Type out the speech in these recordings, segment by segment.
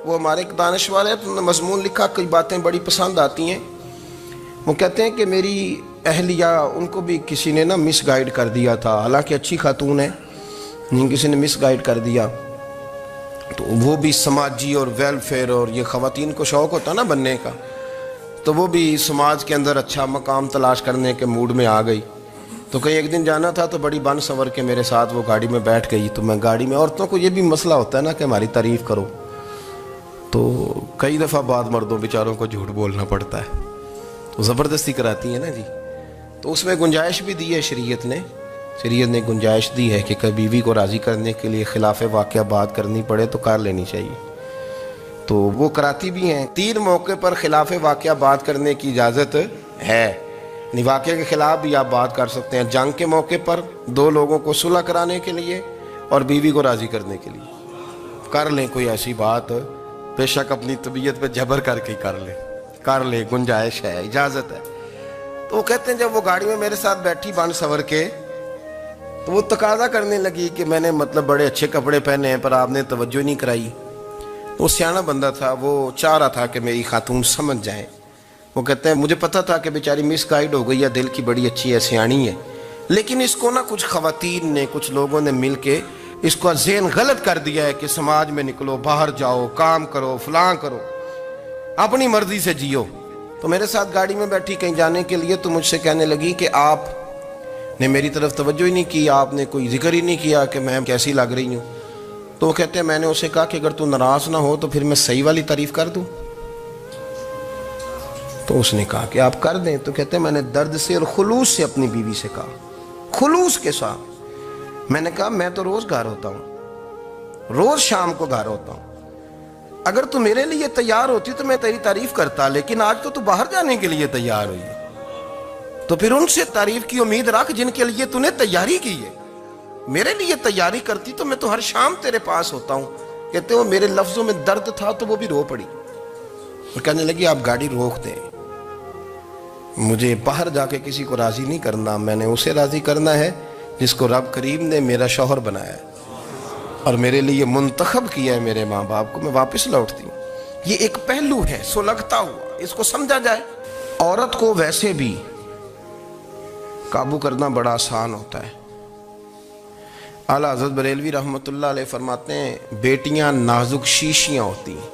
وہ ہمارے ایک دانش والے ہیں، تو انہوں نے مضمون لکھا، کئی باتیں بڑی پسند آتی ہیں۔ وہ کہتے ہیں کہ میری اہلیہ، ان کو بھی کسی نے نا مس گائیڈ کر دیا تھا، حالانکہ اچھی خاتون ہے، کسی نے مس گائیڈ کر دیا، تو وہ بھی سماجی اور ویلفیئر اور یہ خواتین کو شوق ہوتا نا بننے کا، تو وہ بھی سماج کے اندر اچھا مقام تلاش کرنے کے موڈ میں آ گئی۔ تو کہیں ایک دن جانا تھا تو بڑی بن سنور کے میرے ساتھ وہ گاڑی میں بیٹھ گئی۔ تو میں گاڑی میں، عورتوں کو یہ بھی مسئلہ ہوتا ہے نا کہ ہماری تعریف کرو، تو کئی دفعہ بعد مردوں بیچاروں کو جھوٹ بولنا پڑتا ہے، تو زبردستی کراتی ہیں نا جی۔ تو اس میں گنجائش بھی دی ہے شریعت نے گنجائش دی ہے کہ کبھی بیوی کو راضی کرنے کے لیے خلاف واقعہ بات کرنی پڑے تو کر لینی چاہیے، تو وہ کراتی بھی ہیں۔ 3 موقع پر خلاف واقعہ بات کرنے کی اجازت ہے، واقعے کے خلاف بھی آپ بات کر سکتے ہیں۔ جنگ کے موقع پر 2 لوگوں کو صلح کرانے کے لیے اور بیوی کو راضی کرنے کے لیے کر لیں کوئی ایسی بات، بے شک اپنی طبیعت پہ جبر کر کے کر لیں، گنجائش ہے، اجازت ہے۔ تو وہ کہتے ہیں جب وہ گاڑی میں میرے ساتھ بیٹھی بن سنور کے، تو وہ تقاضا کرنے لگی کہ میں نے مطلب بڑے اچھے کپڑے پہنے ہیں پر آپ نے توجہ نہیں کرائی۔ وہ سیاںا بندہ تھا، وہ چاہ رہا تھا کہ میری خاتون سمجھ جائیں۔ وہ کہتے ہیں مجھے پتا تھا کہ بیچاری مس گائیڈ ہو گئی ہے، دل کی بڑی اچھی ہے، سیاਣੀ ہے، لیکن اس کو نا کچھ خواتین نے، کچھ لوگوں نے مل کے اس کو ذہن غلط کر دیا ہے کہ سماج میں نکلو، باہر جاؤ، کام کرو، فلاں کرو، اپنی مرضی سے جیو۔ تو میرے ساتھ گاڑی میں بیٹھی کہیں جانے کے لیے، تو مجھ سے کہنے لگی کہ آپ نے میری طرف توجہ ہی نہیں کی، آپ نے کوئی ذکر ہی نہیں کیا کہ میں کیسی لگ رہی ہوں۔ تو وہ کہتے ہیں میں نے اسے کہا کہ اگر تو ناراض نہ ہو تو پھر میں صحیح والی تعریف کر دوں۔ تو اس نے کہا کہ آپ کر دیں۔ تو کہتے ہیں میں نے درد سے اور خلوص سے اپنی بیوی سے کہا، خلوص کے ساتھ میں نے کہا میں تو روز گھر ہوتا ہوں، روز شام کو گھر ہوتا ہوں، اگر تو میرے لیے تیار ہوتی تو میں تیری تعریف کرتا، لیکن آج تو باہر جانے کے لیے تیار ہوئی، تو پھر ان سے تعریف کی امید رکھ جن کے لیے تو نے تیاری کی ہے۔ میرے لیے تیاری کرتی تو میں تو ہر شام تیرے پاس ہوتا ہوں۔ کہتے ہیں وہ میرے لفظوں میں درد تھا تو وہ بھی رو پڑی، اور کہنے لگی آپ گاڑی روک دیں، مجھے باہر جا کے کسی کو راضی نہیں کرنا، میں نے اسے راضی کرنا ہے جس کو رب کریم نے میرا شوہر بنایا ہے اور میرے لیے منتخب کیا ہے، میرے ماں باپ کو۔ میں واپس لوٹتی ہوں۔ یہ ایک پہلو ہے سلگتا ہوا، اس کو سمجھا جائے۔ عورت کو ویسے بھی قابو کرنا بڑا آسان ہوتا ہے۔ اعلیٰ حضرت بریلوی رحمۃ اللہ علیہ فرماتے ہیں بیٹیاں نازک شیشیاں ہوتی ہیں،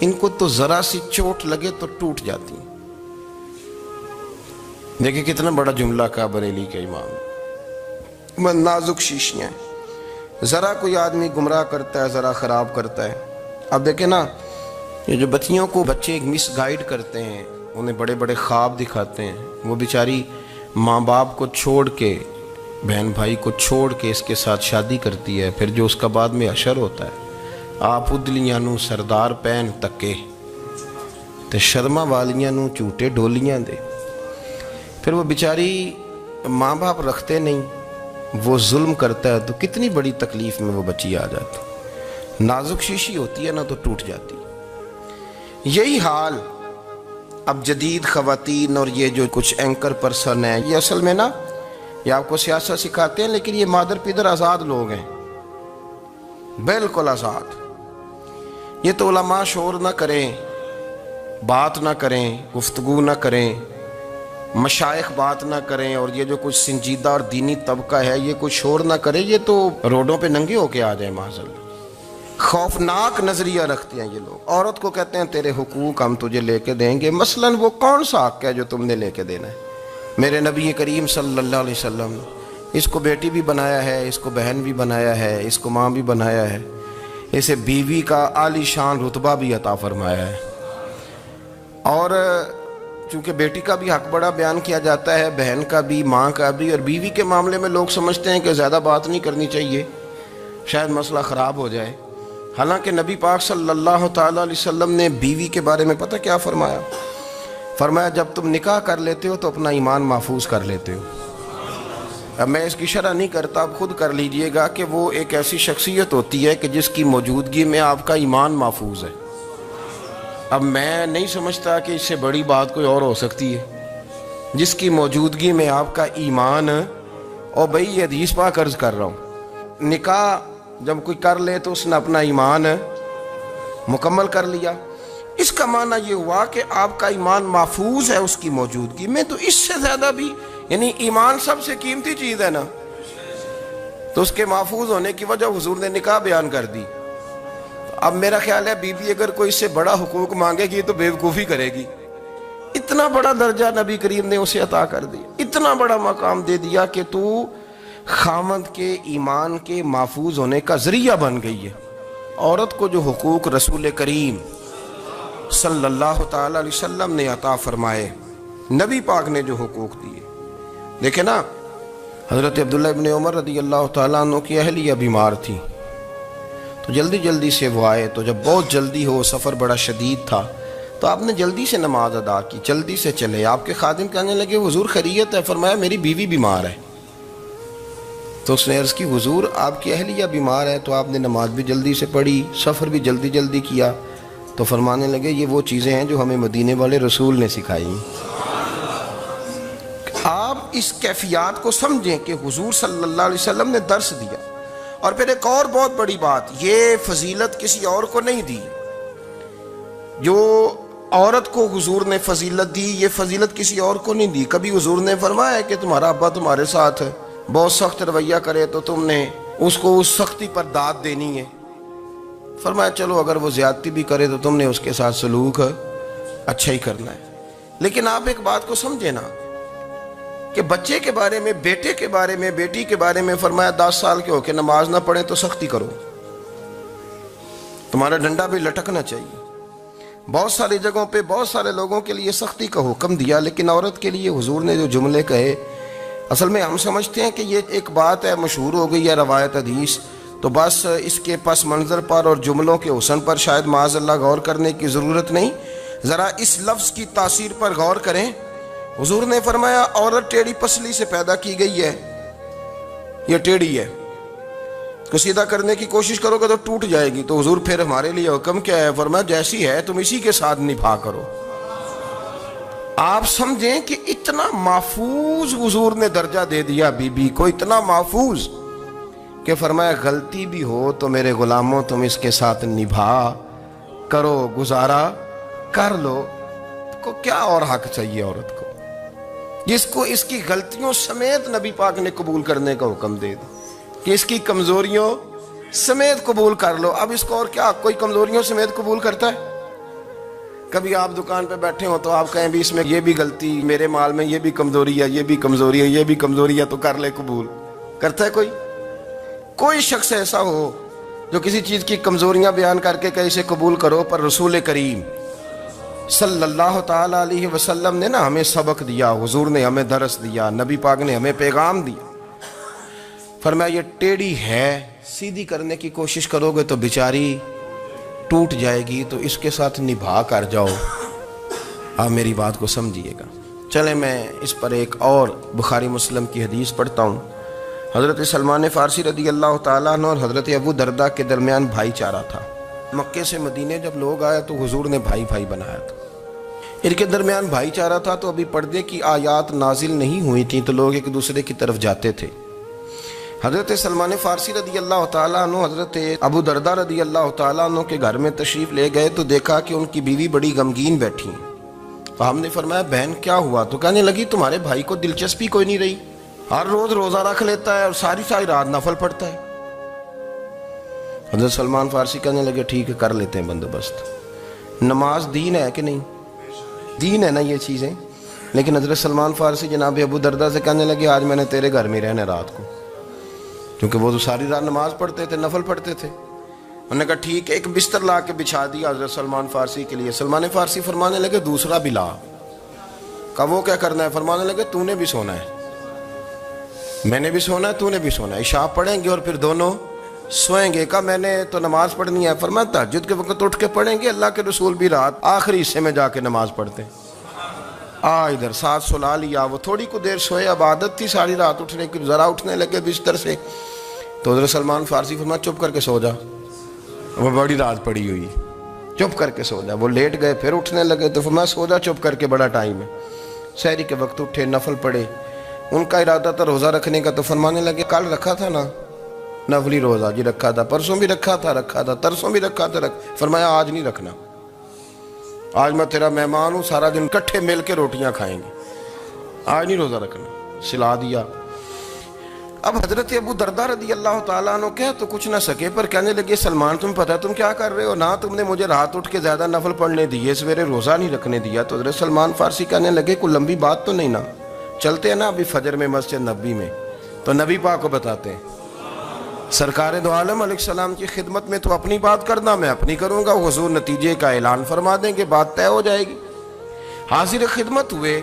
ان کو تو ذرا سی چوٹ لگے تو ٹوٹ جاتی ہیں۔ دیکھیں کتنا بڑا جملہ کہا بریلی کے امام، نازک شیشیاں، ذرا کوئی آدمی گمراہ کرتا ہے، ذرا خراب کرتا ہے۔ اب دیکھیں نا، یہ جو بچیوں کو بچے مس گائیڈ کرتے ہیں، انہیں بڑے بڑے خواب دکھاتے ہیں، وہ بیچاری ماں باپ کو چھوڑ کے، بہن بھائی کو چھوڑ کے اس کے ساتھ شادی کرتی ہے، پھر جو اس کا بعد میں حشر ہوتا ہے، آپ ادلیاں نو سردار پہن تکے تے شرما والیاں نو چوٹے ڈولیاں دے۔ پھر وہ بیچاری ماں باپ رکھتے نہیں، وہ ظلم کرتا ہے، تو کتنی بڑی تکلیف میں وہ بچی آ جاتی۔ نازک شیشی ہوتی ہے نا تو ٹوٹ جاتی۔ یہی حال اب جدید خواتین اور یہ جو کچھ اینکر پرسن ہیں، یہ اصل میں نا یہ آپ کو سیاست سکھاتے ہیں، لیکن یہ مادر پیدر آزاد لوگ ہیں، بالکل آزاد۔ یہ تو علماء شور نہ کریں، بات نہ کریں، گفتگو نہ کریں، مشائخ بات نہ کریں، اور یہ جو کچھ سنجیدہ اور دینی طبقہ ہے یہ کچھ شور نہ کرے، یہ تو روڈوں پہ ننگے ہو کے آ جائیں معاذ۔ خوفناک نظریہ رکھتے ہیں یہ لوگ۔ عورت کو کہتے ہیں تیرے حقوق ہم تجھے لے کے دیں گے، مثلاً وہ کون سا حق ہے جو تم نے لے کے دینا ہے؟ میرے نبی کریم صلی اللہ علیہ وسلم اس کو بیٹی بھی بنایا ہے، اس کو بہن بھی بنایا ہے، اس کو ماں بھی بنایا ہے، اسے بیوی کا عالی شان رتبہ بھی عطا فرمایا ہے۔ اور چونکہ بیٹی کا بھی حق بڑا بیان کیا جاتا ہے، بہن کا بھی، ماں کا بھی، اور بیوی کے معاملے میں لوگ سمجھتے ہیں کہ زیادہ بات نہیں کرنی چاہیے، شاید مسئلہ خراب ہو جائے۔ حالانکہ نبی پاک صلی اللہ تعالیٰ علیہ وسلم نے بیوی کے بارے میں پتہ کیا فرمایا؟ فرمایا جب تم نکاح کر لیتے ہو تو اپنا ایمان محفوظ کر لیتے ہو۔ اب میں اس کی شرح نہیں کرتا، اب خود کر لیجئے گا کہ وہ ایک ایسی شخصیت ہوتی ہے کہ جس کی موجودگی میں آپ کا ایمان محفوظ ہے۔ اب میں نہیں سمجھتا کہ اس سے بڑی بات کوئی اور ہو سکتی ہے، جس کی موجودگی میں آپ کا ایمان، اور بھئی یہ حدیث پاک عرض کر رہا ہوں، نکاح جب کوئی کر لے تو اس نے اپنا ایمان مکمل کر لیا۔ اس کا معنی یہ ہوا کہ آپ کا ایمان محفوظ ہے اس کی موجودگی میں، تو اس سے زیادہ بھی، یعنی ایمان سب سے قیمتی چیز ہے نا، تو اس کے محفوظ ہونے کی وجہ حضور نے نکاح بیان کر دی۔ اب میرا خیال ہے بی بی اگر کوئی اس سے بڑا حقوق مانگے گی تو بیوقوفی کرے گی۔ اتنا بڑا درجہ نبی کریم نے اسے عطا کر دیا، اتنا بڑا مقام دے دیا کہ تو خامند کے ایمان کے محفوظ ہونے کا ذریعہ بن گئی ہے۔ عورت کو جو حقوق رسول کریم صلی اللہ تعالی علیہ وسلم نے عطا فرمائے، نبی پاک نے جو حقوق دیے، دیکھیں نا، حضرت عبداللہ ابن عمر رضی اللہ تعالیٰ عنہ کی اہلیہ بیمار تھی، تو جلدی جلدی سے وہ آئے، تو جب بہت جلدی ہو، سفر بڑا شدید تھا، تو آپ نے جلدی سے نماز ادا کی، جلدی سے چلے۔ آپ کے خادم کہنے لگے حضور خیریت ہے؟ فرمایا میری بیوی بیمار ہے۔ تو اس نے عرض کی حضور آپ کی اہلیہ بیمار ہے، تو آپ نے نماز بھی جلدی سے پڑھی، سفر بھی جلدی جلدی کیا۔ تو فرمانے لگے یہ وہ چیزیں ہیں جو ہمیں مدینے والے رسول نے سکھائی۔ آپ اس کیفیات کو سمجھیں کہ حضور صلی اللہ علیہ وسلم نے درس دیا۔ اور پھر ایک اور بہت بڑی بات، یہ فضیلت کسی اور کو نہیں دی، جو عورت کو حضور نے فضیلت دی، یہ فضیلت کسی اور کو نہیں دی۔ کبھی حضور نے فرمایا کہ تمہارا ابا تمہارے ساتھ بہت سخت رویہ کرے تو تم نے اس کو اس سختی پر داد دینی ہے؟ فرمایا چلو اگر وہ زیادتی بھی کرے تو تم نے اس کے ساتھ سلوک اچھا ہی کرنا ہے۔ لیکن آپ ایک بات کو سمجھے نا کہ بچے کے بارے میں، بیٹے کے بارے میں، بیٹی کے بارے میں فرمایا 10 سال کے ہو کے نماز نہ پڑھیں تو سختی کرو، تمہارا ڈنڈا بھی لٹکنا چاہیے۔ بہت ساری جگہوں پہ بہت سارے لوگوں کے لیے سختی کا حکم دیا، لیکن عورت کے لیے حضور نے جو جملے کہے، اصل میں ہم سمجھتے ہیں کہ یہ ایک بات ہے، مشہور ہو گئی ہے روایت حدیث، تو بس اس کے پس منظر پر اور جملوں کے حسن پر شاید معاذ اللہ غور کرنے کی ضرورت نہیں، ذرا اس لفظ کی تاثیر پر غور کریں۔ حضور نے فرمایا عورت ٹیڑھی پسلی سے پیدا کی گئی ہے، یہ ٹیڑھی ہے، کو سیدھا کرنے کی کوشش کرو گے تو ٹوٹ جائے گی۔ تو حضور پھر ہمارے لیے حکم کیا ہے؟ فرمایا جیسی ہے تم اسی کے ساتھ نبھا کرو۔ آپ سمجھیں کہ اتنا محفوظ حضور نے درجہ دے دیا بی بی کو، اتنا محفوظ کہ فرمایا غلطی بھی ہو تو میرے غلاموں تم اس کے ساتھ نبھا کرو، گزارا کر لو۔ کو کیا اور حق چاہیے عورت کو، جس کو اس کی غلطیوں سمیت نبی پاک نے قبول کرنے کا حکم دے دیا کہ اس کی کمزوریوں سمیت قبول کر لو۔ اب اس کو اور کیا، کوئی کمزوریوں سمیت قبول کرتا ہے؟ کبھی آپ دکان پہ بیٹھے ہو تو آپ کہیں بھی اس میں یہ بھی غلطی، میرے مال میں یہ بھی کمزوری ہے، یہ بھی کمزوری ہے، یہ بھی کمزوری ہے، تو کر لے قبول؟ کرتا ہے کوئی شخص ایسا ہو جو کسی چیز کی کمزوریاں بیان کر کے کہ اسے قبول کرو؟ پر رسول کریم صلی اللہ تعالی علیہ وسلم نے نا ہمیں سبق دیا، حضور نے ہمیں درس دیا، نبی پاک نے ہمیں پیغام دیا۔ فرمایا یہ ٹیڑھی ہے، سیدھی کرنے کی کوشش کرو گے تو بیچاری ٹوٹ جائے گی، تو اس کے ساتھ نبھا کر جاؤ۔ آپ میری بات کو سمجھیے گا۔ چلیں میں اس پر ایک اور بخاری مسلم کی حدیث پڑھتا ہوں۔ حضرت سلمان فارسی رضی اللہ تعالیٰ عنہ اور حضرت ابو دردہ کے درمیان بھائی چارہ تھا۔ مکے سے مدینے جب لوگ آئے تو حضور نے بھائی بھائی بنایا تھا، ان کے درمیان بھائی چارہ تھا، تو ابھی پردے کی آیات نازل نہیں ہوئی تھیں، تو لوگ ایک دوسرے کی طرف جاتے تھے۔ حضرت سلمان فارسی رضی اللہ تعالیٰ عنہ حضرت ابو دردہ رضی اللہ تعالیٰ عنہ کے گھر میں تشریف لے گئے تو دیکھا کہ ان کی بیوی بڑی غمگین بیٹھی ہیں۔ تو ہم نے فرمایا بہن کیا ہوا؟ تو کہنے لگی تمہارے بھائی کو دلچسپی کوئی نہیں رہی، ہر روز روزہ رکھ لیتا ہے اور ساری رات نفل پڑھتا ہے۔ حضرت سلمان فارسی کہنے لگے ٹھیک ہے کر لیتے ہیں بندوبست۔ نماز دین ہے کہ نہیں؟ دین ہے نا یہ چیزیں۔ لیکن حضرت سلمان فارسی جناب ابو دردہ سے کہنے لگے آج میں نے تیرے گھر میں رہنا رات کو، کیونکہ وہ تو ساری رات نماز پڑھتے تھے، نفل پڑھتے تھے۔ انہوں نے کہا ٹھیک ہے، ایک بستر لا کے بچھا دیا حضرت سلمان فارسی کے لیے۔ سلمان فارسی فرمانے لگے دوسرا بھی لا۔ کہا وہ کیا کرنا ہے؟ فرمانے لگے تو نے بھی سونا ہے، میں نے بھی سونا ہے، تو نے بھی سونا ہے، عشاء پڑھیں گے اور پھر دونوں سوئیں گے۔ کہا میں نے تو نماز پڑھنی ہے۔ فرمایا تہجد کے وقت اٹھ کے پڑھیں گے، اللہ کے رسول بھی رات آخری حصے میں جا کے نماز پڑھتے ہیں۔ ادھر ساتھ سلا لیا، وہ تھوڑی کو دیر سوئے، اب عادت تھی ساری رات اٹھنے کی، ذرا اٹھنے لگے بستر سے تو حضرت سلمان فارسی فرمایا چپ کر کے سو جا، وہ بڑی رات پڑی ہوئی، چپ کر کے سو جا۔ وہ لیٹ گئے، پھر اٹھنے لگے تو فرمایا سو جا چپ کر کے، بڑا ٹائم ہے۔ سحری کے وقت اٹھے، نفل پڑھے، ان کا ارادہ تھا روزہ رکھنے کا، تو فرمانے لگے کل رکھا تھا نا، نفلی روزہ جی رکھا تھا، پرسوں بھی رکھا تھا، ترسوں بھی رکھا تھا، فرمایا آج نہیں رکھنا، آج میں تیرا مہمان ہوں، سارا دن کٹھے مل کے روٹیاں کھائیں گے، آج نہیں روزہ رکھنا، سلا دیا۔ اب حضرت ابو درداء رضی اللہ تعالیٰ عنہ کہہ تو کچھ نہ سکے، پر کہنے لگے سلمان تم پتہ تم کیا کر رہے ہو، نہ تم نے مجھے رات اٹھ کے زیادہ نفل پڑھنے دیے، سویرے روزہ نہیں رکھنے دیا۔ تو حضرت سلمان فارسی کہنے لگے کوئی لمبی بات تو نہیں نا، چلتے ہیں نا ابھی فجر میں مسجد نبی میں، تو نبی پاک کو بتاتے ہیں، سرکار دو عالم علیہ السلام کی خدمت میں تو اپنی بات کرنا، میں اپنی کروں گا، حضور نتیجے کا اعلان فرما دیں گے، بات طے ہو جائے گی۔ حاضر خدمت ہوئے،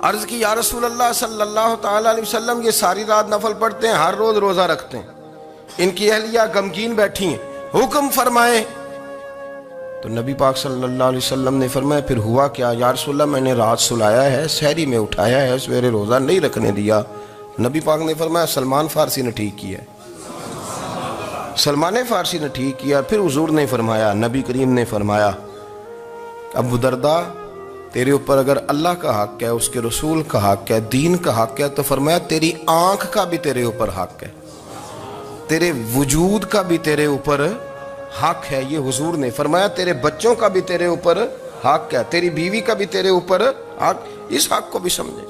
عرض کی یا رسول اللہ صلی اللہ تعالیٰ علیہ وسلم یہ ساری رات نفل پڑھتے ہیں، ہر روز روزہ رکھتے ہیں، ان کی اہلیہ غمگین بیٹھی ہیں، حکم فرمائے۔ تو نبی پاک صلی اللہ علیہ وسلم نے فرمایا پھر ہوا کیا؟ یا رسول اللہ میں نے رات سلایا ہے، سحری میں اٹھایا ہے، سویرے روزہ نہیں رکھنے دیا۔ نبی پاک نے فرمایا سلمان فارسی نے ٹھیک کیا، سلمان فارسی نے ٹھیک کیا۔ پھر حضور نے فرمایا، نبی کریم نے فرمایا ابو درداء تیرے اوپر اگر اللہ کا حق ہے، اس کے رسول کا حق ہے، دین کا حق ہے، تو فرمایا تیری آنکھ کا بھی تیرے اوپر حق ہے، تیرے وجود کا بھی تیرے اوپر حق ہے۔ یہ حضور نے فرمایا تیرے بچوں کا بھی تیرے اوپر حق ہے، تیری بیوی کا بھی تیرے اوپر حق، اس حق کو بھی سمجھے۔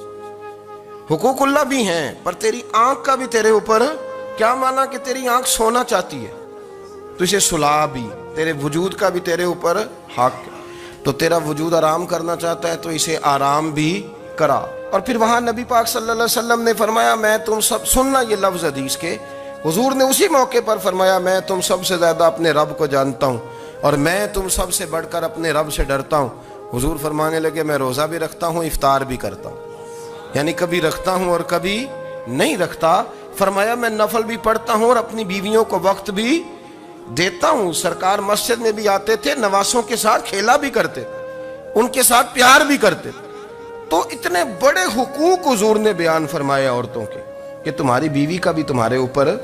حقوق اللہ بھی ہیں، پر تیری آنکھ کا بھی تیرے اوپر، کیا مانا کہ تیری آنکھ سونا چاہتی ہے تو اسے سلا بھی، تیرے وجود کا بھی تیرے اوپر حق ہے، تو تیرا وجود آرام کرنا چاہتا ہے تو اسے آرام بھی کرا۔ اور پھر وہاں نبی پاک صلی اللہ علیہ وسلم نے فرمایا میں تم سب، سننا یہ لفظ حدیث کے، حضور نے اسی موقع پر فرمایا میں تم سب سے زیادہ اپنے رب کو جانتا ہوں اور میں تم سب سے بڑھ کر اپنے رب سے ڈرتا ہوں۔ حضور فرمانے لگے میں روزہ بھی رکھتا ہوں، افطار بھی کرتا ہوں، یعنی کبھی رکھتا ہوں اور کبھی نہیں رکھتا۔ فرمایا میں نفل بھی پڑھتا ہوں اور اپنی بیویوں کو وقت بھی دیتا ہوں۔ سرکار مسجد میں بھی آتے تھے، نواسوں کے ساتھ کھیلا بھی کرتے، ان کے ساتھ پیار بھی کرتے۔ تو اتنے بڑے حقوق حضور نے بیان فرمائے عورتوں کے کہ تمہاری بیوی کا بھی تمہارے اوپر۔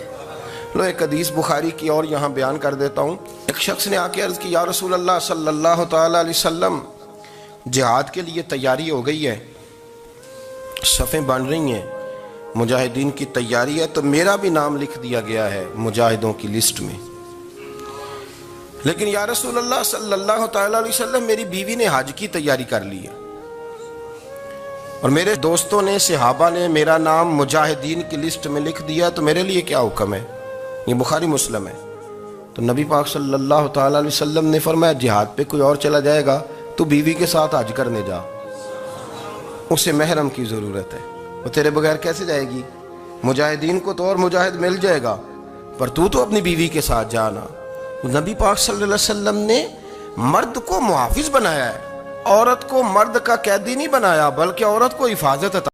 لو ایک حدیث بخاری کی اور یہاں بیان کر دیتا ہوں۔ ایک شخص نے آ کے عرض کی یا رسول اللہ صلی اللہ تعالیٰ علیہ وسلم جہاد کے لیے تیاری ہو گئی ہے، صفیں بن رہی ہیں، مجاہدین کی تیاری ہے، تو میرا بھی نام لکھ دیا گیا ہے مجاہدوں کی لسٹ میں، لیکن یا رسول اللہ صلی اللہ تعالیٰ علیہ وسلم میری بیوی نے حج کی تیاری کر لی ہے اور میرے دوستوں نے، صحابہ نے میرا نام مجاہدین کی لسٹ میں لکھ دیا، تو میرے لیے کیا حکم ہے؟ یہ بخاری مسلم ہے۔ تو نبی پاک صلی اللہ تعالیٰ علیہ وسلم نے فرمایا جہاد پہ کوئی اور چلا جائے گا تو بیوی کے ساتھ حج کرنے جا، اسے محرم کی ضرورت ہے، وہ تیرے بغیر کیسے جائے گی؟ مجاہدین کو تو اور مجاہد مل جائے گا، پر تو اپنی بیوی کے ساتھ جانا۔ نبی پاک صلی اللہ علیہ وسلم نے مرد کو محافظ بنایا ہے، عورت کو مرد کا قیدی نہیں بنایا، بلکہ عورت کو حفاظت عطا